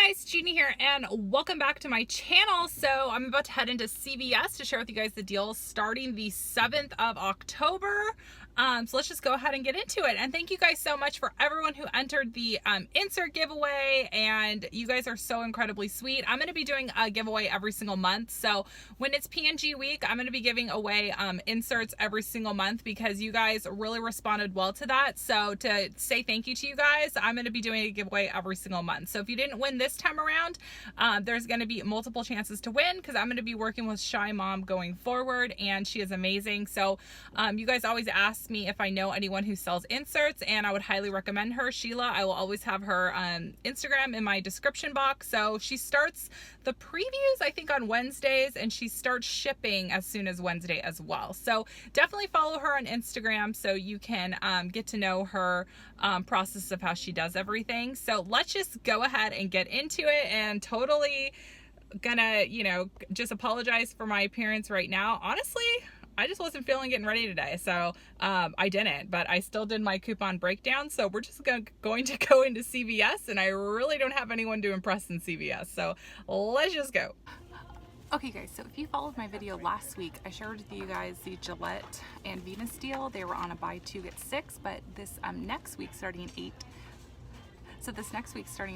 guys, Gina here, and welcome back to my channel. So I'm about to head into CVS to share with you guys the deals starting the 7th of October. So let's just go ahead and get into it. And thank you guys so much for everyone who entered the insert giveaway, and you guys are so incredibly sweet. I'm going to be doing a giveaway every single month. So when it's P&G week, I'm going to be giving away inserts every single month because you guys really responded well to that. So to say thank you to you guys, I'm going to be doing a giveaway every single month. So if you didn't win this time around, there's going to be multiple chances to win because I'm going to be working with Shy Mom going forward, and she is amazing. So you guys always ask me if I know anyone who sells inserts, and I would highly recommend her, Sheila. I will always have her Instagram in my description box. So she starts the previews, I think, on Wednesdays, and she starts shipping as soon as Wednesday as well. So definitely follow her on Instagram so you can get to know her process of how she does everything. So let's just go ahead and get into it, and totally gonna, just apologize for my appearance right now. Honestly, I just wasn't feeling getting ready today, so I didn't, but I still did my coupon breakdown. So we're just going to go into CVS, and I really don't have anyone to impress in CVS, so let's just go. Okay guys, so if you followed my video last week, I shared with you guys the Gillette and Venus deal. They were on a buy 2 get 6, but this next week starting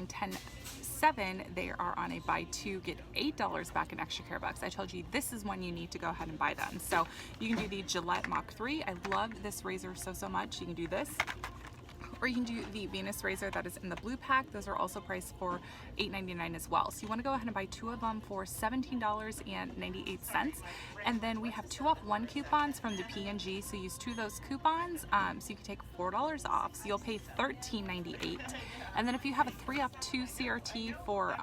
10/7, they are on a buy 2 get $8 back in extra care bucks. I told you this is when you need to go ahead and buy them. So you can do the Gillette Mach 3. I love this razor so much. You can do this, or you can do the Venus razor that is in the blue pack. Those are also priced for $8.99 as well. So you want to go ahead and buy 2 of them for $17.98. And then we have 2 off 1 coupons from the P&G. So use 2 of those coupons, so you can take $4 off. So you'll pay $13.98. And then if you have a 3 off 2 CRT for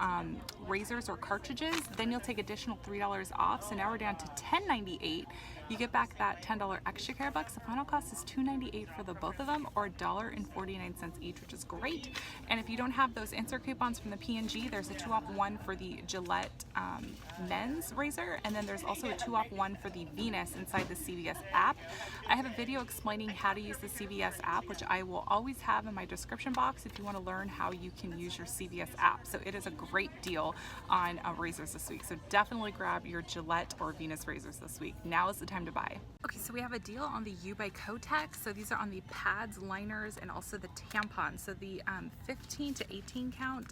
razors or cartridges, then you'll take additional $3 off. So now we're down to $10.98. You get back that $10 extra care bucks. The final cost is $2.98 for the both of them, or $1.49 each, which is great. And if you don't have those insert coupons from the P&G, there's a 2 off 1 for the Gillette men's razor, and then there's also a 2 off 1 for the Venus inside the CVS app. I have a video explaining how to use the CVS app, which I will always have in my description box if you want to learn how you can use your CVS app. So it is a great deal on razors this week. So definitely grab your Gillette or Venus razors this week. Now is the time to buy. Okay, so we have a deal on the U by Kotex. So these are on the pads, liners, and also the tampons. So the 15 to 18 count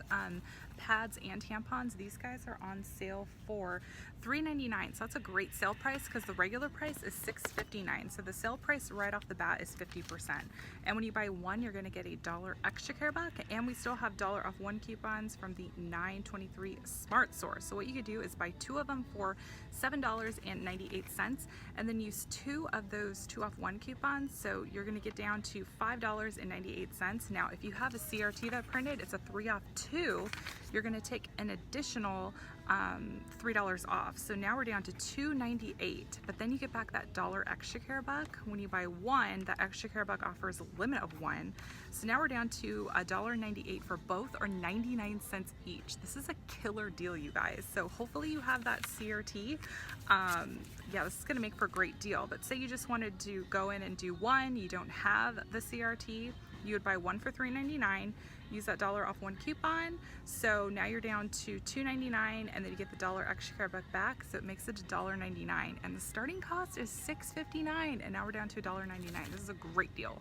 pads and tampons, these guys are on sale for $3.99. So that's a great sale price because the regular price is $6.59. So the sale price right off the bat is 50%. And when you buy 1, you're going to get a $1 extra care buck. And we still have $1 off 1 coupons from the $9.23 Smart Source. So what you could do is buy 2 of them for $7.98, and then use 2 of those 2 off 1 coupons. So you're going to get down to $5.98. Now, if you have a CRT that printed, it's a 3 off 2. You're going to take an additional $3 off. So now we're down to $2.98, but then you get back that $1 extra care buck. When you buy 1, that extra care buck offers a limit of 1. So now we're down to $1.98 for both, or 99 cents each. This is a killer deal, you guys. So hopefully you have that CRT. Yeah, this is going to make for a great deal. But say you just wanted to go in and do 1, you don't have the CRT, you would buy 1 for $3.99, use that $1 off 1 coupon. So now you're down to $2.99, and then you get the $1 extra care buck back, so it makes it $1.99. And the starting cost is $6.59, and now we're down to $1.99. This is a great deal.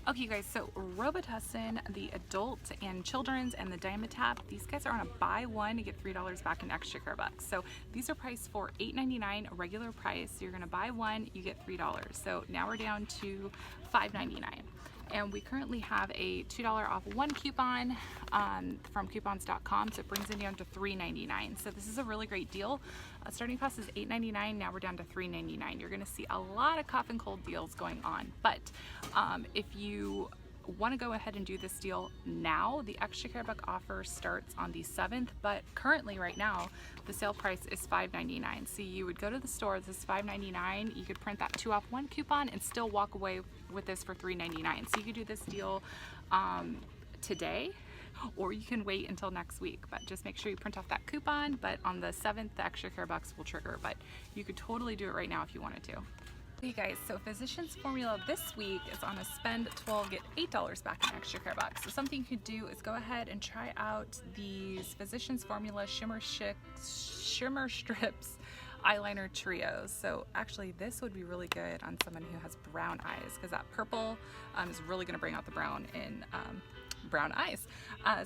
Okay, you guys, so Robitussin, the adult and children's, and the Dimetap, these guys are on a buy 1 to get $3 back in extra care bucks. So these are priced for $8.99, a regular price. So you're gonna buy 1, you get $3. So now we're down to $5.99. And we currently have a $2 off 1 coupon from coupons.com, so it brings it down to $3.99. So this is a really great deal. Starting cost is $8.99, now we're down to $3.99. You're gonna see a lot of cough and cold deals going on, but if you want to go ahead and do this deal now, the extra care buck offer starts on the 7th, but currently right now the sale price is $5.99. So you would go to the store, this is $5.99, you could print that 2 off 1 coupon and still walk away with this for $3.99. So you could do this deal today, or you can wait until next week, but just make sure you print off that coupon. But on the 7th, the extra care bucks will trigger, but you could totally do it right now if you wanted to. Hey guys, so Physicians Formula this week is on a spend 12, get $8 back in extra care box. So something you could do is go ahead and try out these Physicians Formula Shimmer Strips eyeliner trios. So actually this would be really good on someone who has brown eyes, because that purple is really going to bring out the brown in brown eyes.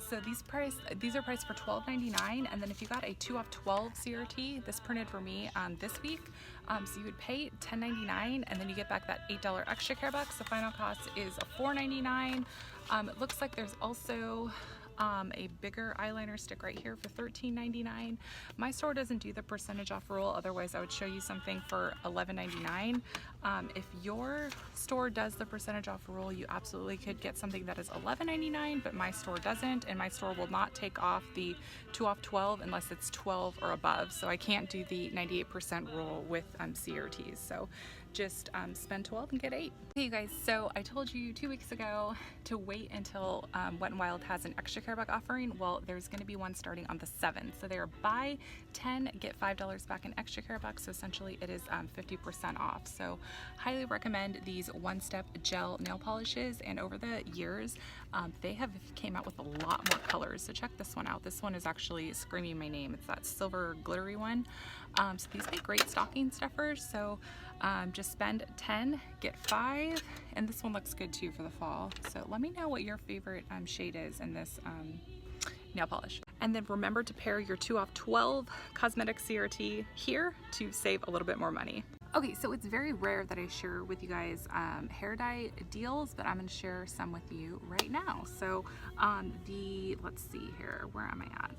So these are priced for $12.99, and then if you got a 2 off 12 CRT, this printed for me this week, so you would pay $10.99 and then you get back that $8 extra care box. The final cost is $4.99. It looks like there's also a bigger eyeliner stick right here for $13.99. My store doesn't do the percentage off rule, otherwise I would show you something for $11.99. If your store does the percentage off rule, you absolutely could get something that is $11.99, but my store doesn't, and my store will not take off the 2 off 12 unless it's 12 or above, so I can't do the 98% rule with CRTs. So just spend 12 and get 8. Hey you guys, so I told you 2 weeks ago to wait until Wet n Wild has an extra care box offering. Well, there's going to be one starting on the 7th. So they're buy 10, get $5 back in extra care box. So essentially it is 50% off. So highly recommend these one-step gel nail polishes, and over the years they have came out with a lot more colors. So check this one out. This one is actually screaming my name. It's that silver glittery one. So these make great stocking stuffers. So just spend 10, get 5, and this one looks good too for the fall. So let me know what your favorite shade is in this nail polish. And then remember to pair your 2 off 12 cosmetic CRT here to save a little bit more money. Okay, so it's very rare that I share with you guys hair dye deals, but I'm going to share some with you right now. So let's see here, where am I at?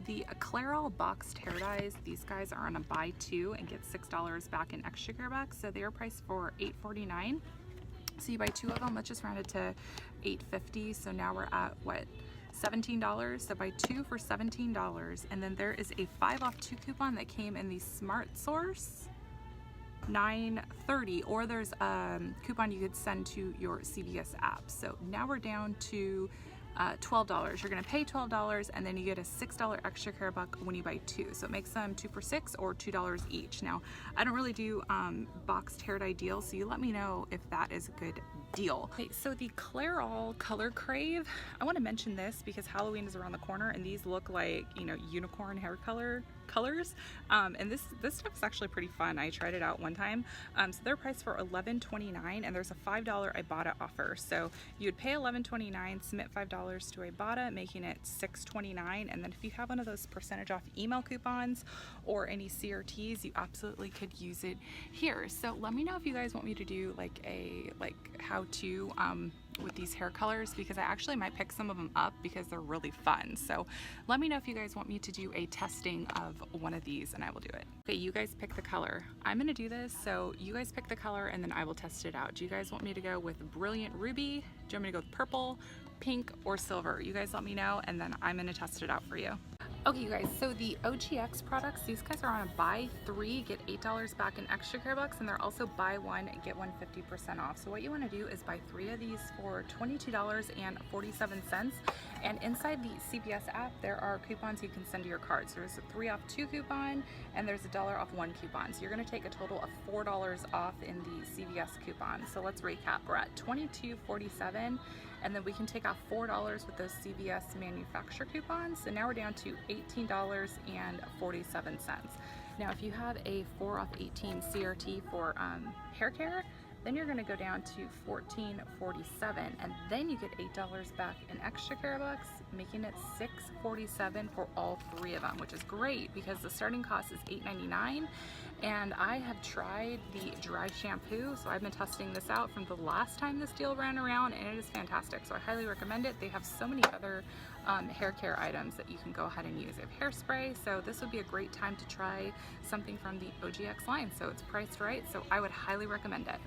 The Clairol boxed hair dyes, these guys are on a buy 2 and get $6 back in extra care box. So they are priced for $8.49. So you buy 2 of them, let's just round it to $8.50. So now we're at what? $17. So buy 2 for $17. And then there is a 5 off 2 coupon that came in the Smart Source, $9.30, or there's a coupon you could send to your CVS app. So now we're down to $12. You're gonna pay $12 and then you get a $6 extra care buck when you buy 2. So it makes them 2 for $6 or $2 each. Now, I don't really do boxed hair dye deals, so you let me know if that is a good deal. Okay, so the Clairol Color Crave, I want to mention this because Halloween is around the corner and these look like, you know, unicorn hair colors. And this stuff is actually pretty fun. I tried it out one time. So they're priced for $11.29 and there's a $5 Ibotta offer. So you would pay $11.29, submit $5 to Ibotta, making it $6.29. And then if you have one of those percentage off email coupons or any CRTs, you absolutely could use it here. So let me know if you guys want me to do like a how to with these hair colors, because I actually might pick some of them up because they're really fun. So let me know if you guys want me to do a testing of one of these and I will do it. Okay, you guys pick the color. I'm gonna do this, so you guys pick the color and then I will test it out. Do you guys want me to go with Brilliant Ruby? Do you want me to go with purple, pink, or silver? You guys let me know and then I'm gonna test it out for you. Okay, you guys, so the OGX products, these guys are on a buy 3, get $8 back in extra care bucks, and they're also buy 1, get 1 50% off. So what you want to do is buy 3 of these for $22.47, and inside the CVS app, there are coupons you can send to your card. So there's a 3 off 2 coupon, and there's a $1 off 1 coupon. So you're going to take a total of $4 off in the CVS coupon. So let's recap. We're at $22.47. And then we can take off $4 with those CVS manufacturer coupons. So now we're down to $18.47. Now, if you have a 4 off 18 CRT for hair care, then you're gonna go down to $14.47, and then you get $8 back in extra care bucks, making it $6.47 for all 3 of them, which is great because the starting cost is $8.99. And I have tried the dry shampoo, so I've been testing this out from the last time this deal ran around, and it is fantastic. So I highly recommend it. They have so many other hair care items that you can go ahead and use. They have hairspray, so this would be a great time to try something from the OGX line. So it's priced right, so I would highly recommend it.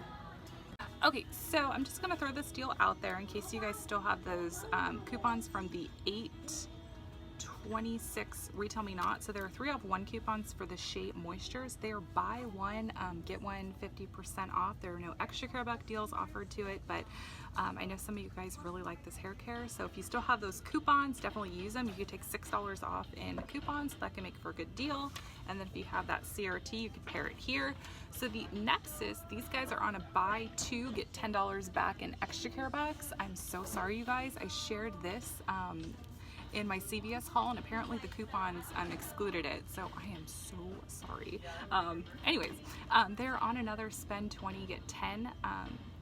Okay, so I'm just gonna throw this deal out there in case you guys still have those coupons from the 8/12 26 Retail Me Not. So there are 3 off 1 coupons for the Shea Moistures. They are buy one, get one 50% off. There are no extra care buck deals offered to it, but I know some of you guys really like this hair care. So if you still have those coupons, definitely use them. You could take $6 off in coupons. That can make for a good deal. And then if you have that CRT, you could pair it here. So the Nexus, these guys are on a buy 2, get $10 back in extra care bucks. I'm so sorry, you guys. I shared this in my CVS haul, and apparently the coupons excluded it, so I am so sorry. Anyways, they're on another spend 20 get 10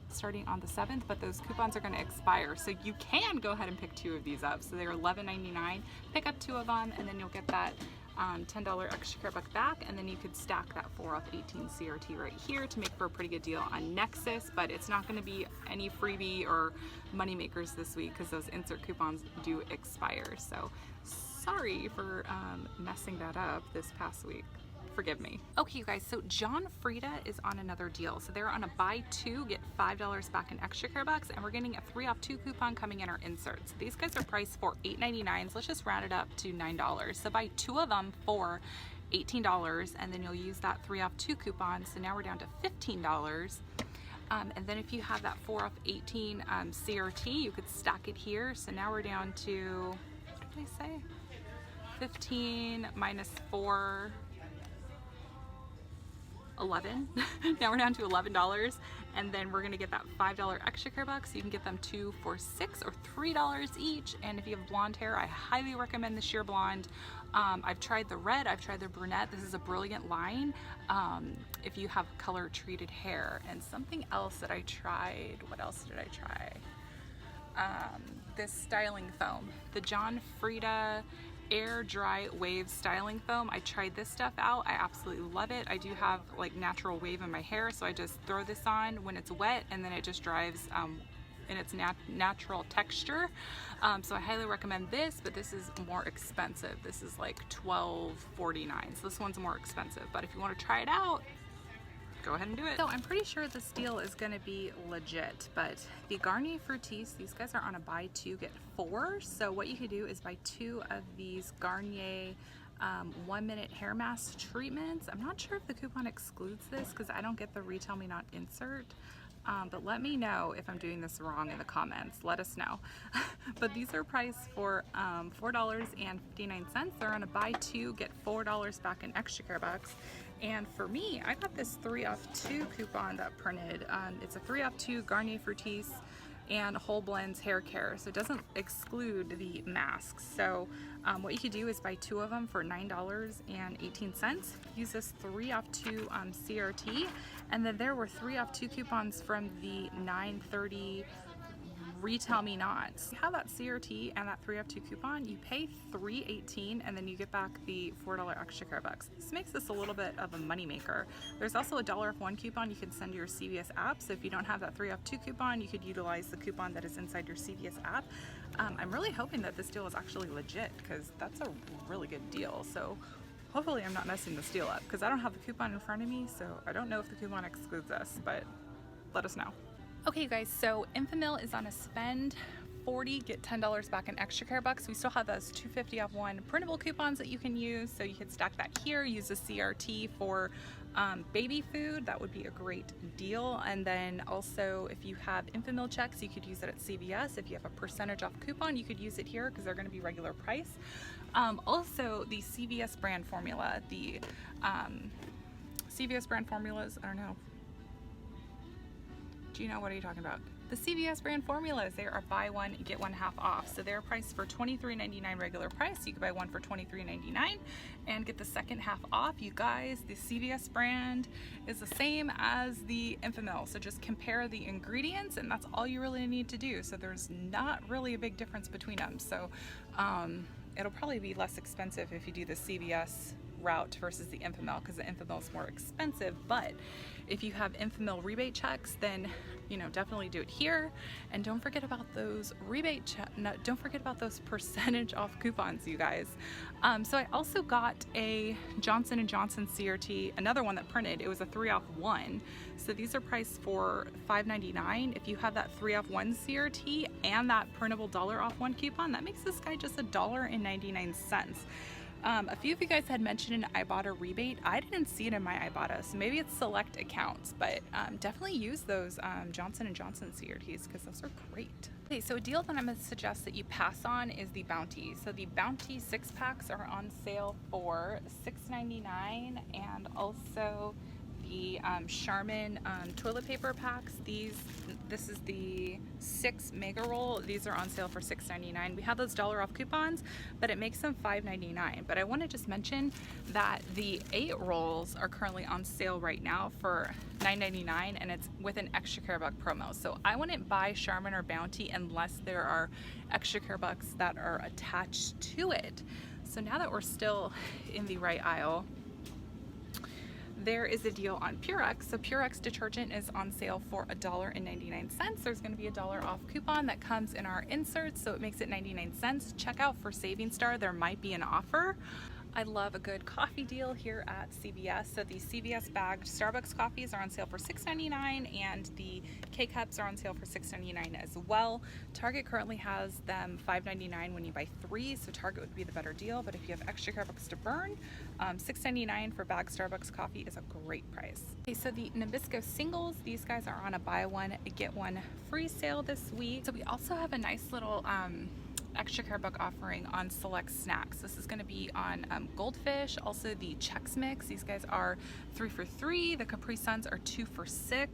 starting on the 7th, but those coupons are going to expire, so you can go ahead and pick 2 of these up. So they're $11.99. Pick up 2 of them, and then you'll get that $10 extra care buck back, and then you could stack that 4 off 18 CRT right here to make for a pretty good deal on Nexus. But it's not going to be any freebie or money makers this week because those insert coupons do expire. So sorry for messing that up this past week. Forgive me. Okay, you guys, so John Frieda is on another deal. So they're on a buy 2, get $5 back in extra care bucks, and we're getting a 3 off 2 coupon coming in our inserts. These guys are priced for $8.99, so let's just round it up to $9. So buy 2 of them for $18, and then you'll use that 3 off 2 coupon. So now we're down to $15. And then if you have that 4 off 18 CRT, you could stack it here. So now we're down to, what did I say? 15 minus 4, 11. Now we're down to $11, and then we're gonna get that $5 extra care bucks. So you can get them 2 for $6 or $3 each. And if you have blonde hair, I highly recommend the sheer blonde. I've tried the red, I've tried the brunette. This is a brilliant line if you have color treated hair. And something else that I tried, what else did I try? This styling foam, the John Frieda Air Dry Wave Styling Foam. I tried this stuff out. I absolutely love it. I do have like natural wave in my hair, so I just throw this on when it's wet, and then it just dries in its natural texture. So I highly recommend this, but this is more expensive. This is like $12.49, so this one's more expensive. But if you want to try it out, go ahead and do it. So I'm pretty sure this deal is going to be legit, but the Garnier Fructis, these guys are on a buy 2 get 4. So what you could do is buy 2 of these Garnier 1-minute hair mask treatments. I'm not sure if the coupon excludes this because I don't get the Retail Me Not insert. But let me know if I'm doing this wrong in the comments. Let us know. But these are priced for $4.59. They're on a buy 2 get $4 back in extra care bucks. And for me, I got this 3 off 2 coupon that printed. It's a 3 off 2 Garnier Fructis and Whole Blends hair care, so it doesn't exclude the masks. So what you could do is buy 2 of them for $9.18. Use this 3 off 2 CRT, and then there were 3 off 2 coupons from the 9:30 Retail Me Not. You have that CRT and that 3 off 2 coupon, you pay $3.18, and then you get back the $4 extra care bucks. This makes this a little bit of a money maker. There's also a $1 off 1 coupon you can send to your CVS app, so if you don't have that 3 off 2 coupon, you could utilize the coupon that is inside your CVS app. I'm really hoping that this deal is actually legit, because that's a really good deal. So hopefully I'm not messing this deal up, because I don't have the coupon in front of me, so I don't know if the coupon excludes us, but let us know. Okay, you guys, so Enfamil is on a spend 40, get $10 back in extra care bucks. We still have those 250 off 1 printable coupons that you can use, so you can stack that here, use the CRT for baby food. That would be a great deal. And then also, if you have Enfamil checks, you could use it at CVS. If you have a percentage off coupon, you could use it here because they're going to be regular price. Also, the CVS Brand Formula, the CVS Brand Formulas, I don't know. Gina, what are you talking about? The CVS Brand Formulas, they are buy 1, get 1 half off. So they're priced for $23.99 regular price. You can buy 1 for $23.99 and get the second half off. You guys, the CVS brand is the same as the Enfamil. So just compare the ingredients, and that's all you really need to do. So there's not really a big difference between them. So it'll probably be less expensive if you do the CVS route versus the Infamil, because the Infamil is more expensive. But if you have Infamil rebate checks, then you know, definitely do it here. And don't forget about those don't forget about those percentage off coupons, you guys. So I also got a Johnson & Johnson CRT, another one that printed. It was a 3 off 1. So these are priced for $5.99. If you have that 3 off 1 CRT and that printable $1 off 1 coupon, that makes this guy just $1.99. A few of you guys had mentioned an Ibotta rebate. I didn't see it in my Ibotta, so maybe it's select accounts, but definitely use those Johnson & Johnson CRTs because those are great. Okay, so a deal that I'm going to suggest that you pass on is the Bounty. So the Bounty 6-packs are on sale for $6.99, and also the Charmin toilet paper packs. This is the 6 mega roll. These are on sale for $6.99. We have those $1 off coupons, but it makes them $5.99. But I want to just mention that the 8 rolls are currently on sale right now for $9.99, and it's with an extra care buck promo. So I wouldn't buy Charmin or Bounty unless there are extra care bucks that are attached to it. So now that we're still in the right aisle, there is a deal on Purex. So Purex detergent is on sale for $1.99. There's going to be a $1 off coupon that comes in our inserts, so it makes it 99 cents. Check out for Saving Star, there might be an offer. I love a good coffee deal here at CVS. So the CVS bagged Starbucks coffees are on sale for $6.99, and the K-Cups are on sale for $6.99 as well. Target currently has them $5.99 when you buy 3, so Target would be the better deal. But if you have extra care bucks to burn, $6.99 for bagged Starbucks coffee is a great price. Okay, so the Nabisco singles, these guys are on a buy one, get one free sale this week. So we also have a nice little extra care buck offering on select snacks. This is going to be on Goldfish, also the Chex Mix. These guys are 3 for $3. The Capri Suns are 2 for $6.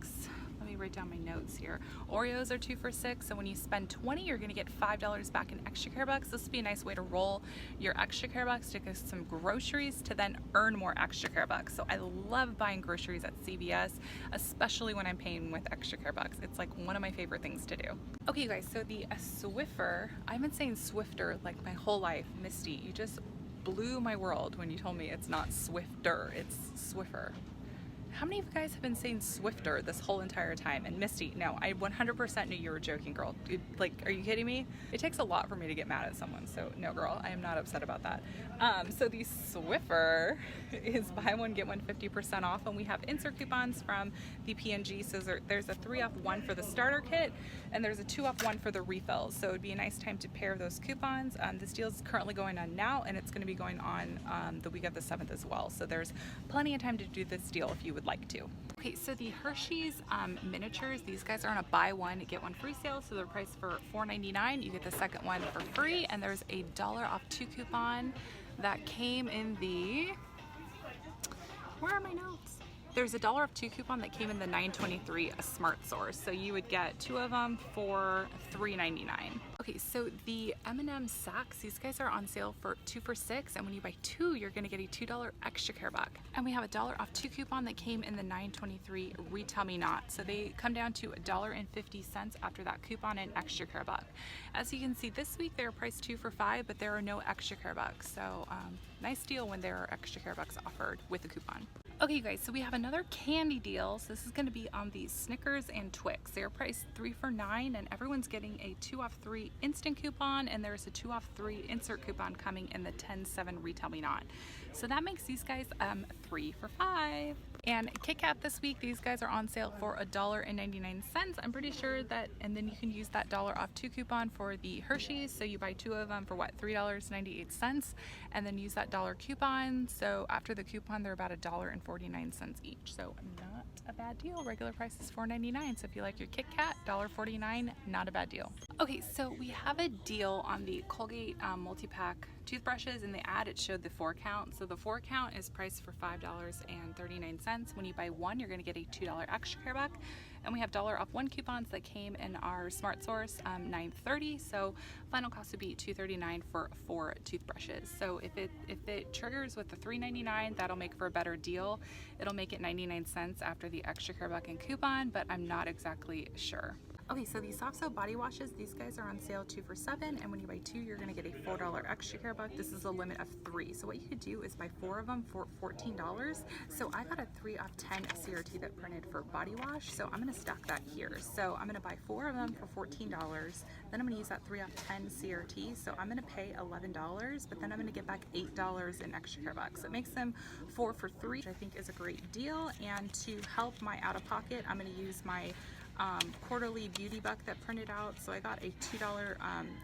Let me write down my notes here. Oreos are 2 for $6. So when you spend $20, you're going to get $5 back in extra care bucks. This would be a nice way to roll your extra care bucks to get some groceries to then earn more extra care bucks. So I love buying groceries at CVS, especially when I'm paying with extra care bucks. It's like one of my favorite things to do. Okay, you guys, so the Swiffer, I've been saying Swifter like my whole life. Misty, you just blew my world when you told me it's not Swifter, it's Swiffer. How many of you guys have been saying Swifter this whole entire time? And Misty, no, I 100% knew you were joking, girl. Like, are you kidding me? It takes a lot for me to get mad at someone, so no, girl, I am not upset about that. So the Swiffer is buy one, get one 50% off, and we have insert coupons from the P&G. So there's a 3 off 1 for the starter kit, and there's a 2 off 1 for the refills. So it'd be a nice time to pair those coupons. This deal is currently going on now, and it's going to be going on the week of the 7th as well. So there's plenty of time to do this deal if you would like to. Okay, so the Hershey's miniatures, these guys are on a buy one, get one free sale. So they're priced for $4.99. You get the second one for free, and there's a $1 off 2 coupon that came in the, where are my notes? There's a $1 off 2 coupon that came in the 923 a Smart Source. So you would get 2 of them for $3.99. Okay, so the M&M sacks, these guys are on sale for 2 for $6, and when you buy 2, you're gonna get a $2 extra care buck. And we have a $1 off 2 coupon that came in the 923 Retail Me Not. So they come down to $1.50 after that coupon and extra care buck. As you can see, this week they are priced 2 for $5, but there are no extra care bucks. So nice deal when there are extra care bucks offered with a coupon. Okay, you guys, so we have another candy deal. So this is going to be on the Snickers and Twix. They're priced 3 for $9, and everyone's getting a 2 off 3 instant coupon, and there's a 2 off 3 insert coupon coming in the 10/7 Retail Me Not. So that makes these guys 3 for $5. And Kit Kat this week, these guys are on sale for $1.99. I'm pretty sure that, and then you can use that $1 off 2 coupon for the Hershey's. So you buy 2 of them for what, $3.98, and then use that $1 coupon. So after the coupon, they're about $1.49 each. So not a bad deal. Regular price is $4.99. So if you like your Kit Kat, $1.49, not a bad deal. Okay, so we have a deal on the Colgate multi-pack toothbrushes. In the ad, it showed the 4 count. So the 4 count is priced for $5.39. When you buy 1, you're going to get a $2 extra care buck. And we have $1 off 1 coupons that came in our Smart Source, $9.30. So final cost would be $2.39 for 4 toothbrushes. So if it triggers with the $3.99, that'll make for a better deal. It'll make it 99 cents after the extra care buck and coupon, but I'm not exactly sure. Okay, so these soft soap body washes, these guys are on sale 2 for $7, and when you buy 2, you're gonna get a $4 extra care buck. This is a limit of 3. So what you could do is buy 4 of them for $14. So I got a 3 off 10 CRT that printed for body wash. So I'm gonna stack that here. So I'm gonna buy 4 of them for $14. Then I'm gonna use that 3 off 10 CRT. So I'm gonna pay $11, but then I'm gonna get back $8 in extra care bucks. So it makes them 4 for 3, which I think is a great deal. And to help my out of pocket, I'm gonna use my quarterly beauty buck that printed out. So I got a $2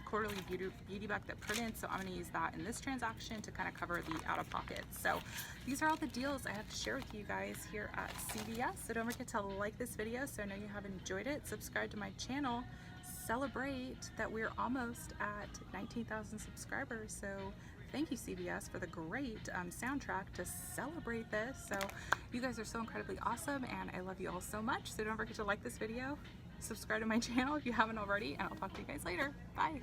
quarterly beauty buck that printed, so I'm going to use that in this transaction to kind of cover the out of pocket. So these are all the deals I have to share with you guys here at CVS. So don't forget to like this video so I know you have enjoyed it. Subscribe to my channel. Celebrate that we're almost at 19,000 subscribers. So thank you, CVS, for the great soundtrack to celebrate this. So you guys are so incredibly awesome, and I love you all so much. So don't forget to like this video, subscribe to my channel if you haven't already, and I'll talk to you guys later. Bye.